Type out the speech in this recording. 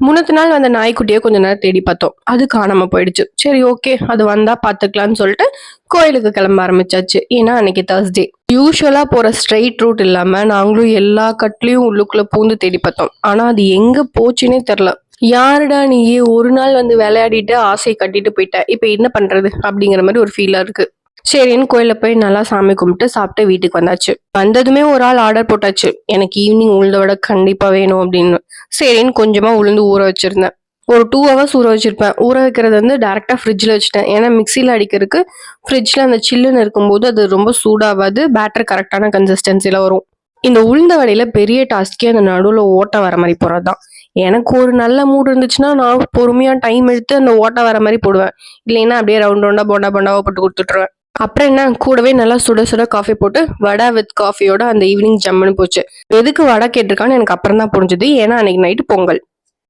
முன்னத்த நாள் வந்த நாய்க்குட்டிய கொஞ்ச நேரம் தேடி பார்த்தோம். அது காணாம போயிடுச்சு. சரி ஓகே. அது வந்தா பார்த்துக்கலாம்னு சொல்லிட்டு கோயிலுக்கு கிளம்ப ஆரம்பிச்சாச்சு. ஏன்னா அன்னைக்கு Thursday. யூசுவலா போற ஸ்ட்ரெயிட் ரூட் இல்லாம நாங்களும் எல்லா கட்லயும் உள்ளுக்குள்ள பூந்து தேடி பார்த்தோம். ஆனா அது எங்க போச்சுன்னே தெரியல. யாருடா நீயே ஒரு நாள் வந்து விளையாடிட்டு ஆசையை கட்டிட்டு போயிட்ட. இப்ப என்ன பண்றது? அப்படிங்கிற மாதிரி ஒரு ஃபீலா இருக்கு. சரின்னு கோயில்ல போய் நல்லா சாமி கும்பிட்டு சாப்பிட்டு வீட்டுக்கு வந்தாச்சு. வந்ததுமே ஒரு ஆள் ஆர்டர் போட்டாச்சு. எனக்கு ஈவினிங் உளுந்த வடை கண்டிப்பா வேணும் அப்படின்னு. சரின்னு கொஞ்சமா உளுந்து ஊற வச்சிருந்தேன். ஒரு 2 ஹவர்ஸ் ஊற வச்சிருப்பேன். ஊற வைக்கிறது வந்து டைரக்டா ஃப்ரிட்ஜ்ல வச்சுட்டேன். ஏன்னா மிக்சியில அடிக்கிறதுக்கு ஃப்ரிட்ஜ்ல அந்த சில்லுன்னு இருக்கும்போது அது ரொம்ப சூடாவாது. பேட்டர் கரெக்டான கன்சிஸ்டன்சில வரும். இந்த உளுந்த வடையில பெரிய டாஸ்கே அந்த நடுவுல ஓட்டை வர மாதிரி போறதுதான். எனக்கு ஒரு நல்ல மூடு இருந்துச்சுன்னா நான் பொறுமையா டைம் எடுத்து அந்த ஓட்டை வர மாதிரி போடுவேன். இல்லைன்னா அப்படியே ரவுண்ட் ரவுண்டா போண்டா போண்டாவா போட்டு கொடுத்துட்டுருவேன். அப்புறம் என்ன கூடவே நல்லா சுட சுட காஃபி போட்டு வடை வித் காஃபியோட அந்த ஈவினிங் ஜம்முன்னு போச்சு. எதுக்கு வடை கேட்டிருக்கான்னு எனக்கு அப்புறம் தான் புரிஞ்சுது. ஏன்னா அன்னைக்கு நைட்டு பொங்கல்.